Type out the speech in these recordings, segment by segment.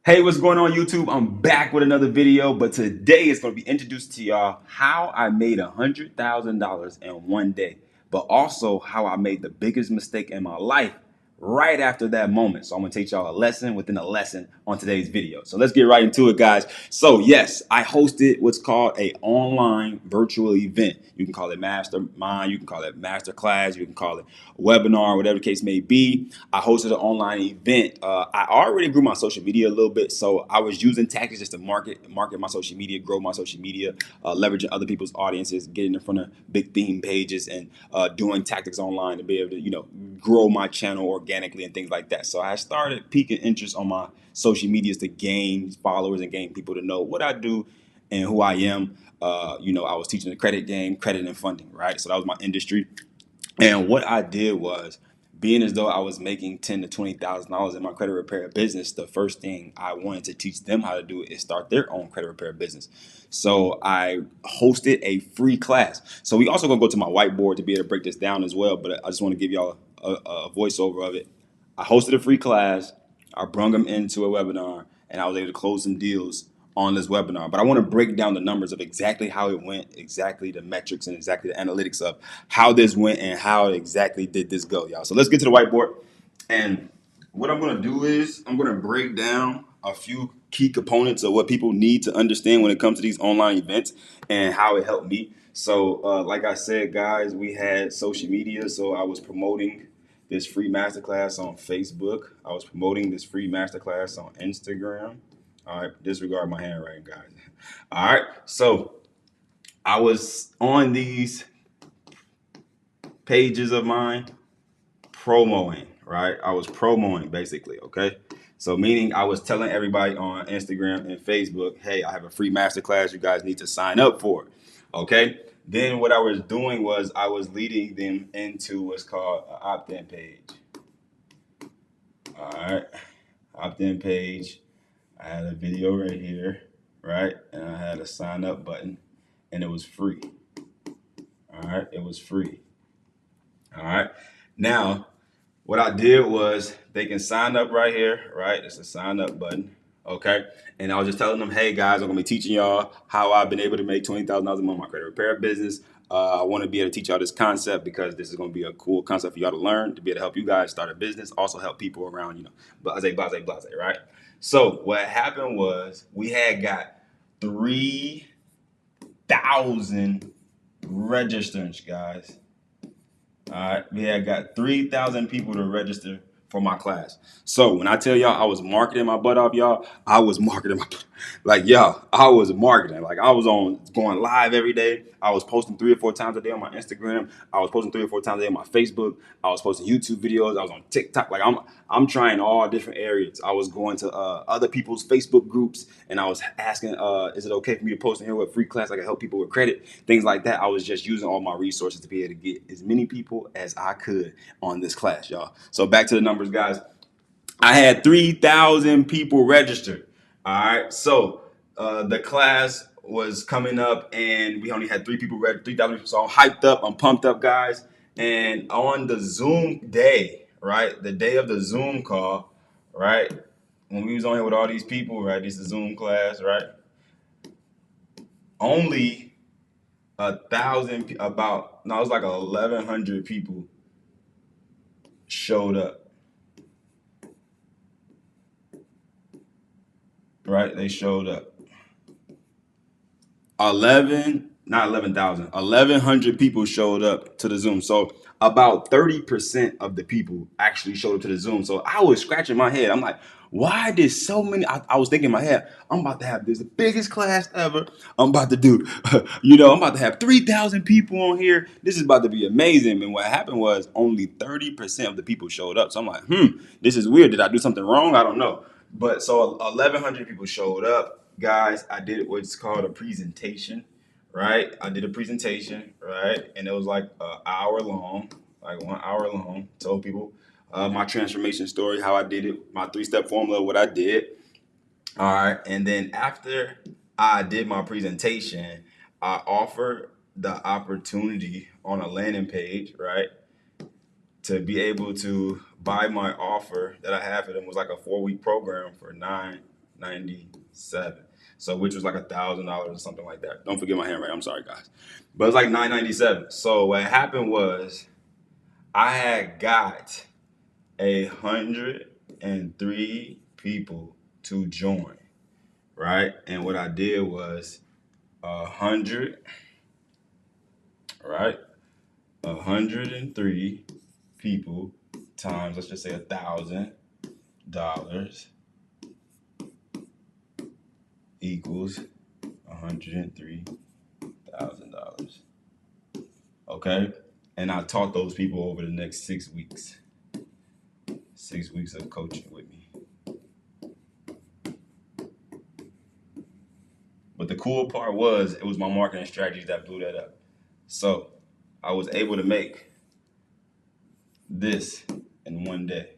Hey, what's going on YouTube? I'm back with another video, but today it's going to be introduced to y'all how I made $100,000 in one day, but also how I made the biggest mistake in my life right after that moment. So I'm going to teach y'all a lesson within a lesson on today's video. So let's get right into it, guys. So yes, I hosted what's called a online virtual event. You can call it mastermind, you can call it masterclass, you can call it webinar, whatever the case may be. I hosted an online event. I already grew my social media a little bit, so I was using tactics just to market my social media, grow my social media, leveraging other people's audiences, getting in front of big theme pages, and doing tactics online to be able to grow my channel organically and things like that. So I started piquing interest on my social medias to gain followers and gain people to know what I do and who I am. I was teaching the credit game, credit and funding, right? So that was my industry. And what I did was, being as though I was making $10,000 to $20,000 in my credit repair business, the first thing I wanted to teach them how to do is start their own credit repair business. So I hosted a free class. So we also gonna go to my whiteboard to be able to break this down as well. But I just want to give y'all a voiceover of it. I hosted a free class. I brung them into a webinar, and I was able to close some deals on this webinar. But I want to break down the numbers of exactly how it went, exactly the metrics, and exactly the analytics of how this went and how exactly did this go, y'all. So let's get to the whiteboard. And what I'm going to do is I'm going to break down a few key components of what people need to understand when it comes to these online events and how it helped me. So like I said, guys, we had social media. So I was promoting this free masterclass on Facebook. I was promoting this free masterclass on Instagram. All right, disregard my handwriting, guys. All right, so I was on these pages of mine promoing, right? I was promoting basically, okay? So meaning I was telling everybody on Instagram and Facebook, hey, I have a free masterclass you guys need to sign up for, okay? Then what I was doing was I was leading them into what's called an opt-in page. All right, opt-in page. I had a video right here, right? And I had a sign up button and it was free. All right, it was free. All right. Now, what I did was they can sign up right here, right? It's a sign up button. Okay. And I was just telling them, hey guys, I'm gonna be teaching y'all how I've been able to make $20,000 a month in my credit repair business. I want to be able to teach y'all this concept because this is going to be a cool concept for y'all to learn, to be able to help you guys start a business, also help people around, blase, blase, blase, right? So what happened was we had got 3,000 registrants, guys. All right, we had got 3,000 people to register for my class. So when I tell y'all I was marketing my butt off, y'all, I was marketing I was marketing. Like I was on going live every day. I was posting 3 or 4 times a day on my Instagram. I was posting 3 or 4 times a day on my Facebook. I was posting YouTube videos. I was on TikTok. Like I'm trying all different areas. I was going to other people's Facebook groups and I was asking, is it okay for me to post in here with free class? I can help people with credit, things like that. I was just using all my resources to be able to get as many people as I could on this class, y'all. So back to the numbers, guys. I had 3,000 people registered. All right. So the class was coming up and we only had 3 people registered, 3,000 people. So I'm hyped up. I'm pumped up, guys. And on the Zoom day, right, the day of the Zoom call, right, when we was on here with all these people, right, this is Zoom class, right, only 1,000, about, no, it was like 1,100 people showed up. Right, they showed up. not 11,000, 1,100 people showed up to the Zoom. So about 30% of the people actually showed up to the Zoom. So I was scratching my head. I'm like, why did so many? I was thinking in my head, I'm about to have this the biggest class ever. I'm about to do, I'm about to have 3,000 people on here. This is about to be amazing. And what happened was only 30% of the people showed up. So I'm like, this is weird. Did I do something wrong? I don't know. But so 1,100 people showed up. Guys, I did what's called a presentation, right? I did a presentation, right? And it was like an hour long, like 1 hour long. Told people my transformation story, how I did it, my 3-step formula, what I did. All right. And then after I did my presentation, I offered the opportunity on a landing page, right, to be able to buy my offer that I had for them. Was like a 4-week program for 997. So which was like $1,000 or something like that. Don't forget my handwriting. I'm sorry, guys. But it's like 997. So what happened was I had got 103 people to join, right? And what I did was 100, right? 103 people times, let's just say $1,000 equals $103,000. Okay, and I taught those people over the next 6 weeks. 6 weeks of coaching with me. But the cool part was it was my marketing strategies that blew that up. So I was able to make this in one day.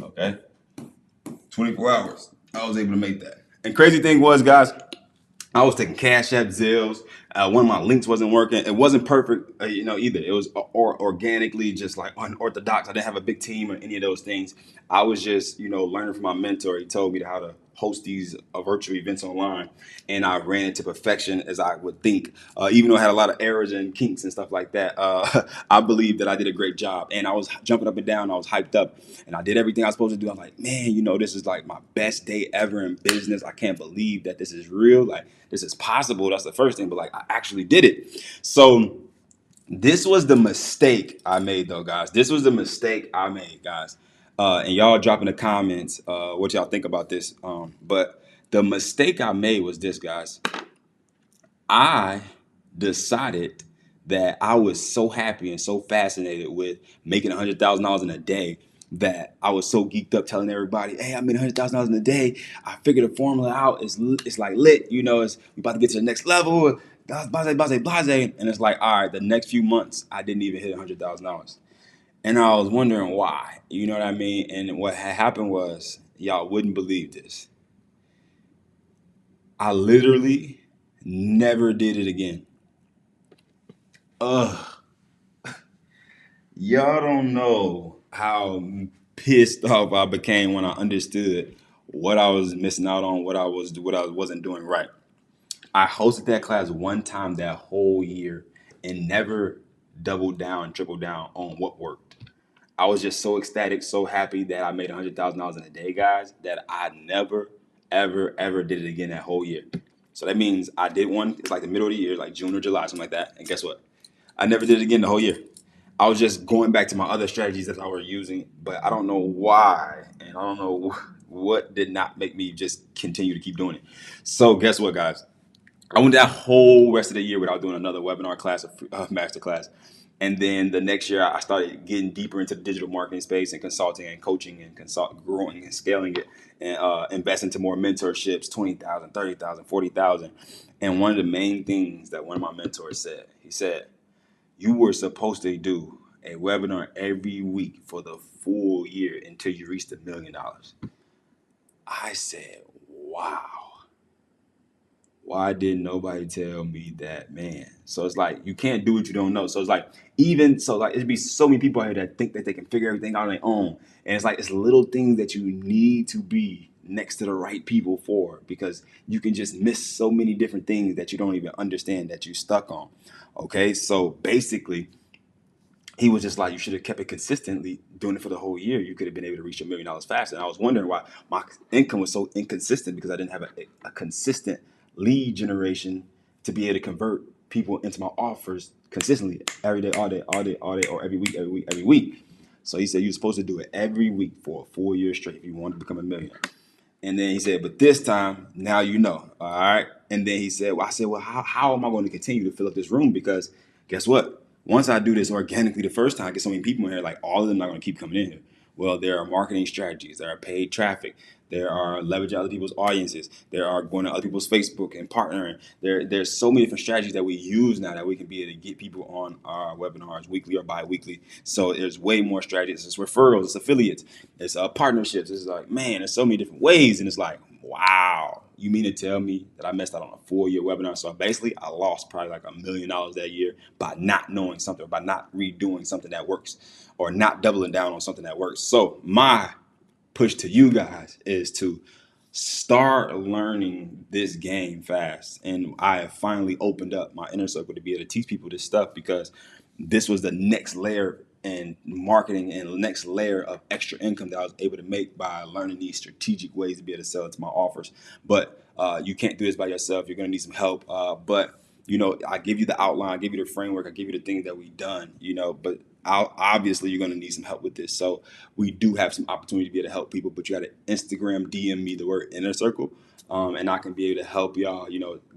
Okay, 24 hours. I was able to make that. And crazy thing was, guys, I was taking Cash App, Zelles. One of my links wasn't working. It wasn't perfect, either. It was organically just like unorthodox. I didn't have a big team or any of those things. I was just, learning from my mentor. He told me how to host these virtual events online, and I ran it to perfection as I would think. Even though I had a lot of errors and kinks and stuff like that, I believe that I did a great job. And I was jumping up and down. I was hyped up, and I did everything I was supposed to do. I'm like, man, this is like my best day ever in business. I can't believe that this is real. Like, this is possible. That's the first thing, but like I actually did it. So this was the mistake I made, though, guys. This was the mistake I made, guys. And y'all drop in the comments what y'all think about this. But the mistake I made was this, guys. I decided that I was so happy and so fascinated with making $100,000 in a day that I was so geeked up telling everybody, hey, I made $100,000 in a day. I figured the formula out. It's like lit. It's we about to get to the next level. Blase, blase, blase. And it's like, all right, the next few months, I didn't even hit $100,000. And I was wondering why. You know what I mean? And what had happened was, y'all wouldn't believe this. I literally never did it again. Ugh. Y'all don't know how pissed off I became when I understood what I was missing out on, what I wasn't doing right. I hosted that class one time that whole year and never doubled down, tripled down on what worked. I was just so ecstatic, so happy that I made $100,000 in a day, guys, that I never, ever, ever did it again that whole year. So that means I did one, it's like the middle of the year, like June or July, something like that. And guess what? I never did it again the whole year. I was just going back to my other strategies that I were using, but I don't know why, and I don't know what did not make me just continue to keep doing it. So guess what, guys? I went that whole rest of the year without doing another webinar class or master class. And then the next year, I started getting deeper into the digital marketing space and consulting and coaching and growing and scaling it and invest into more mentorships, 20,000, 30,000, 40,000. And one of the main things that one of my mentors said, he said, you were supposed to do a webinar every week for the full year until you reached $1 million. I said, wow. Why didn't nobody tell me that, man? So it's like, you can't do what you don't know. So it's like, it'd be so many people out here that think that they can figure everything out on their own. And it's like, it's little things that you need to be next to the right people for, because you can just miss so many different things that you don't even understand that you're stuck on. Okay. So basically, he was just like, you should have kept it consistently doing it for the whole year. You could have been able to reach $1 million faster. And I was wondering why my income was so inconsistent, because I didn't have a consistent lead generation to be able to convert people into my offers consistently every day, all day, all day, all day, or every week, every week, every week. So he said you're supposed to do it every week for a full year straight if you want to become a millionaire. And then he said, but this time, now you know. All right. And then he said, well, how am I going to continue to fill up this room? Because guess what? Once I do this organically the first time, I get so many people in here, like all of them are not going to keep coming in here. Well, there are marketing strategies, there are paid traffic, there are leveraging other people's audiences, there are going to other people's Facebook and partnering. There's so many different strategies that we use now that we can be able to get people on our webinars weekly or bi-weekly. So there's way more strategies. It's referrals, it's affiliates, it's partnerships. It's like, man, there's so many different ways. And it's like, wow, you mean to tell me that I messed out on a 4-year webinar? So basically, I lost probably like $1 million that year by not knowing something, by not redoing something that works, or not doubling down on something that works. So my push to you guys is to start learning this game fast. And I have finally opened up my inner circle to be able to teach people this stuff, because this was the next layer in marketing and the next layer of extra income that I was able to make by learning these strategic ways to be able to sell it to my offers. But you can't do this by yourself. You're going to need some help. But I give you the outline, I give you the framework, I give you the things that we've done, but obviously you're going to need some help with this. So we do have some opportunity to be able to help people, but you got to Instagram DM me the word inner circle. And I can be able to help y'all,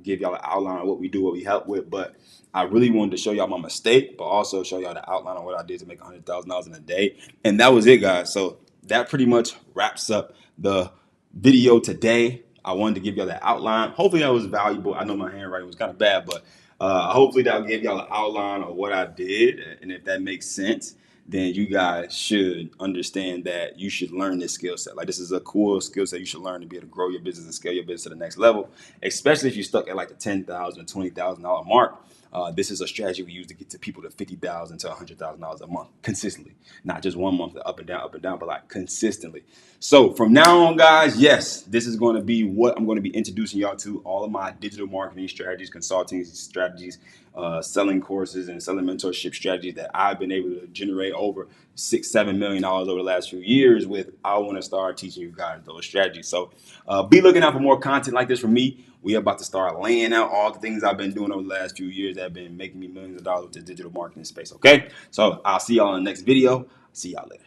give y'all an outline of what we do, what we help with. But I really wanted to show y'all my mistake, but also show y'all the outline on what I did to make $100,000 in a day. And that was it, guys. So that pretty much wraps up the video today. I wanted to give y'all that outline. Hopefully that was valuable. I know my handwriting was kind of bad, but hopefully that'll give y'all an outline of what I did. And if that makes sense, then you guys should understand that you should learn this skill set. Like, this is a cool skill set you should learn to be able to grow your business and scale your business to the next level, especially if you're stuck at like the $10,000 or $20,000 mark. This is a strategy we use to get to people to $50,000 to $100,000 a month consistently, not just 1 month up and down, but like consistently. So from now on, guys, yes, this is going to be what I'm going to be introducing y'all to, all of my digital marketing strategies, consulting strategies, selling courses and selling mentorship strategies that I've been able to generate over $6-7 million over the last few years with. I want to start teaching you guys those strategies. So be looking out for more content like this from me. We are about to start laying out all the things I've been doing over the last few years that have been making me millions of dollars with the digital marketing space. Okay, so I'll see y'all in the next video. See y'all later.